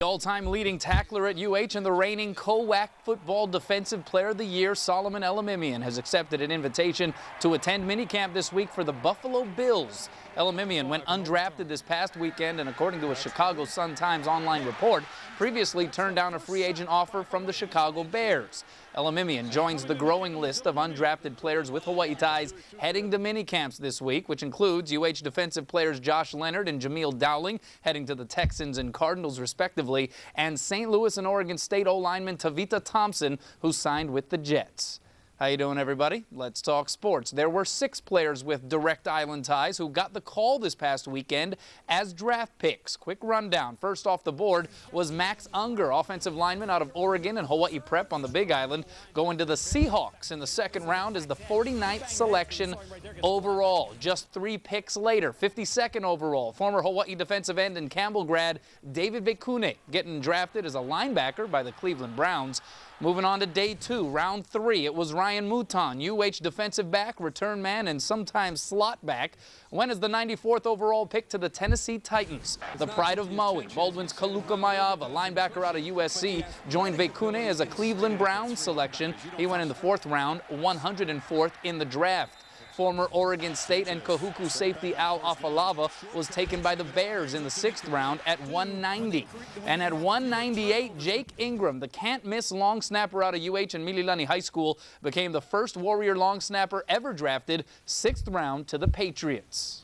The all-time leading tackler at UH and the reigning COAC Football Defensive Player of the Year, Solomon Elimimian, has accepted an invitation to attend minicamp this week for the Buffalo Bills. Elimimian went undrafted this past weekend and, according to a Chicago Sun-Times online report, previously turned down a free agent offer from the Chicago Bears. Elimimian joins the growing list of undrafted players with Hawaii ties heading to minicamps this week, which includes UH defensive players Josh Leonard and Jameel Dowling heading to the Texans and Cardinals respectively, and St. Louis and Oregon State O-lineman Tavita Thompson, who signed with the Jets. How you doing, everybody? Let's talk sports. There were 6 players with direct island ties who got the call this past weekend as draft picks. Quick rundown. First off the board was Max Unger, offensive lineman out of Oregon and Hawaii Prep on the Big Island, going to the Seahawks in the second round as the 49th selection overall. Just 3 picks later, 52nd overall, former Hawaii defensive end and Campbell grad David Vekune getting drafted as a linebacker by the Cleveland Browns. Moving on to day 2, round 3, it was Ryan Mouton, UH defensive back, return man, and sometimes slot back, went as the 94th overall pick to the Tennessee Titans. The pride of Maui, Baldwin's Kaluka Maiava, linebacker out of USC, joined Vekune as a Cleveland Browns selection. He went in the 4th round, 104th in the draft. Former Oregon State and Kahuku safety Al Afalava was taken by the Bears in the 6th round at 190. And at 198, Jake Ingram, the can't-miss long snapper out of UH and Mililani High School, became the first Warrior long snapper ever drafted, 6th round to the Patriots.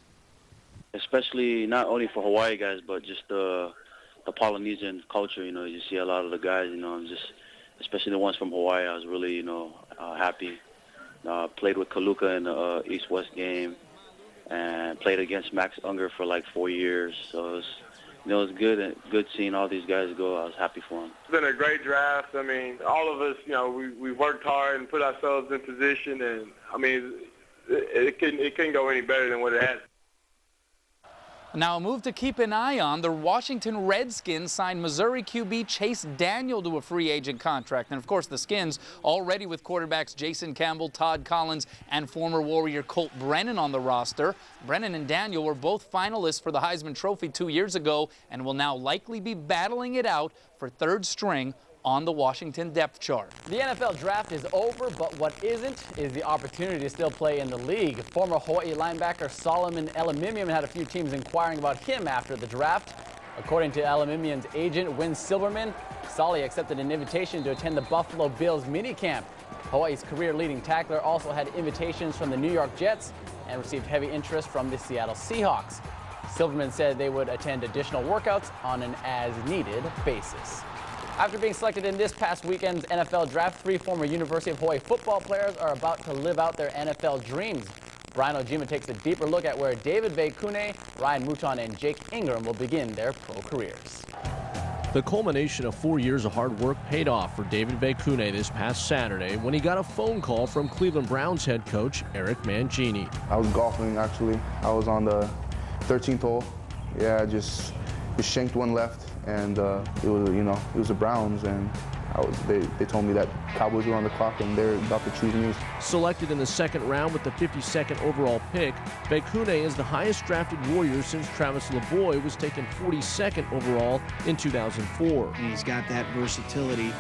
Especially not only for Hawaii guys, but just the Polynesian culture. You see a lot of the guys, just especially the ones from Hawaii. I was really, happy. Played with Kaluka in the East-West game and played against Max Unger for like 4 years. So it was good seeing all these guys go. I was happy for them. It's been a great draft. I mean, all of us, we worked hard and put ourselves in position, and I mean, it couldn't go any better than what it has. Now a move to keep an eye on, the Washington Redskins signed Missouri QB Chase Daniel to a free agent contract. And of course the Skins already with quarterbacks Jason Campbell, Todd Collins, and former Warrior Colt Brennan on the roster. Brennan and Daniel were both finalists for the Heisman Trophy 2 years ago and will now likely be battling it out for 3rd string on the Washington depth chart. The NFL draft is over, but what isn't is the opportunity to still play in the league. Former Hawaii linebacker Solomon Elimimian had a few teams inquiring about him after the draft. According to Elimimian's agent, Win Silverman, Solly accepted an invitation to attend the Buffalo Bills minicamp. Hawaii's career-leading tackler also had invitations from the New York Jets and received heavy interest from the Seattle Seahawks. Silverman said they would attend additional workouts on an as-needed basis. After being selected in this past weekend's NFL draft, 3 former University of Hawaii football players are about to live out their NFL dreams. Brian Ojima takes a deeper look at where David Vekune, Ryan Mouton, and Jake Ingram will begin their pro careers. The culmination of 4 years of hard work paid off for David Vekune this past Saturday when he got a phone call from Cleveland Browns head coach Eric Mangini. I was golfing, actually. I was on the 13th hole. Yeah, I just shanked one left. And it was the Browns, and they told me that Cowboys were on the clock and they're about to choose me. Selected in the 2nd round with the 52nd overall pick, Vekune is the highest drafted Warrior since Travis LeBoy was taken 42nd overall in 2004. And he's got that versatility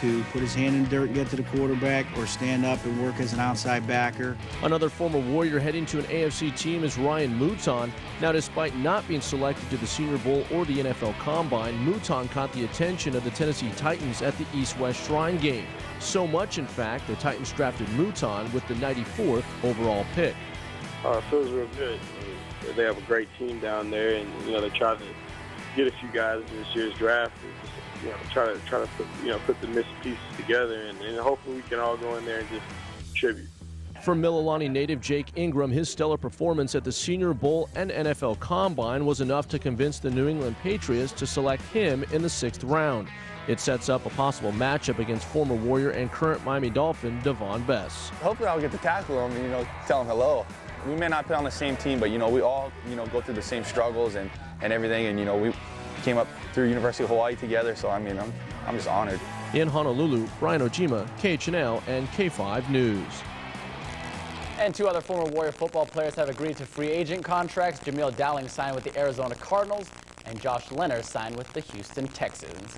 to put his hand in the dirt and get to the quarterback, or stand up and work as an outside backer. Another former Warrior heading to an AFC team is Ryan Mouton. Now, despite not being selected to the Senior Bowl or the NFL Combine, Mouton caught the attention of the Tennessee Titans at the East-West Shrine game. So much, in fact, the Titans drafted Mouton with the 94th overall pick. It feels real good. They have a great team down there, and they try to get a few guys in this year's draft. Try to put the missing pieces together, and hopefully we can all go in there and just contribute. For Mililani native Jake Ingram, his stellar performance at the Senior Bowl and NFL Combine was enough to convince the New England Patriots to select him in the 6th round. It sets up a possible matchup against former Warrior and current Miami Dolphin Devon Bess. Hopefully I'll get to tackle him and tell him hello. We may not play on the same team, but we all go through the same struggles and everything, and we came up through University of Hawaii together, so I'm just honored. In Honolulu, Brian Ojima, KHNL and K5 News. And 2 other former Warrior football players have agreed to free agent contracts. Jameel Dowling signed with the Arizona Cardinals, and Josh Leonard signed with the Houston Texans.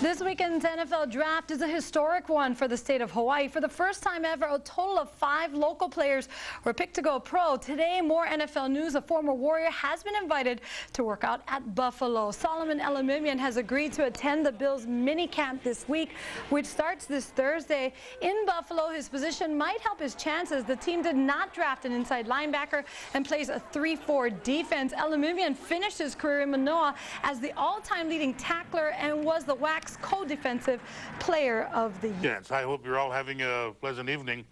This weekend's NFL draft is a historic one for the state of Hawaii. For the first time ever, a total of 5 local players were picked to go pro. Today, more NFL news. A former Warrior has been invited to work out at Buffalo. Solomon Elimimian has agreed to attend the Bills mini camp this week, which starts this Thursday. In Buffalo, his position might help his chances. The team did not draft an inside linebacker and plays a 3-4 defense. Elimimian finished his career in Manoa as the all-time leading tackler and was the WAC co-defensive player of the year. Yes, I hope you're all having a pleasant evening.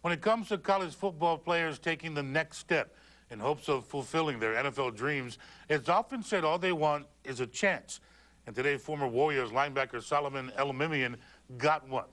When it comes to college football players taking the next step in hopes of fulfilling their NFL dreams, it's often said all they want is a chance. And today, former Warriors linebacker Solomon Elimimian got one.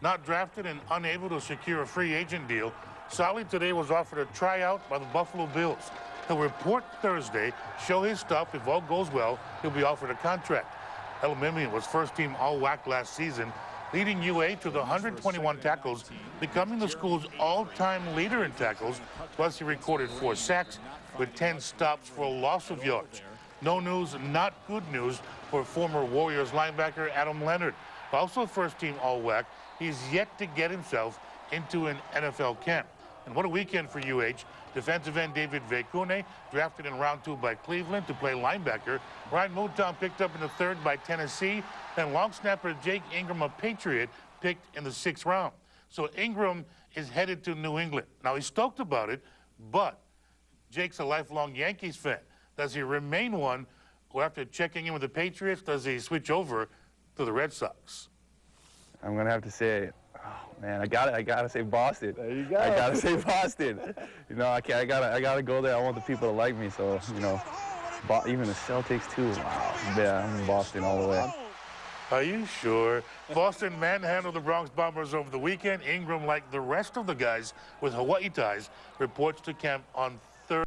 Not drafted and unable to secure a free agent deal, Solly today was offered a tryout by the Buffalo Bills. He'll report Thursday, show his stuff. If all goes well, he'll be offered a contract. Elimimian was first-team All-WAC last season, leading UA to the 121 tackles, becoming the school's all-time leader in tackles. Plus, he recorded 4 sacks with 10 stops for a loss of yards. No news, not good news for former Warriors linebacker Adam Leonard. Also first-team All-WAC, he's yet to get himself into an NFL camp. And what a weekend for UH. Defensive end David Vekune, drafted in round 2 by Cleveland to play linebacker. Ryan Mouton picked up in the 3rd by Tennessee. And long snapper Jake Ingram, a Patriot, picked in the 6th round. So Ingram is headed to New England. Now, he's stoked about it, but Jake's a lifelong Yankees fan. Does he remain one, or after checking in with the Patriots, does he switch over to the Red Sox? I'm going to have to say, oh, man, I gotta say Boston. There you go. I gotta say Boston. You know, I gotta go there. I want the people to like me. So, you know, even the Celtics too. Wow. Yeah, I'm in Boston all the way. Are you sure? Boston manhandled the Bronx Bombers over the weekend. Ingram, like the rest of the guys with Hawaii ties, reports to camp on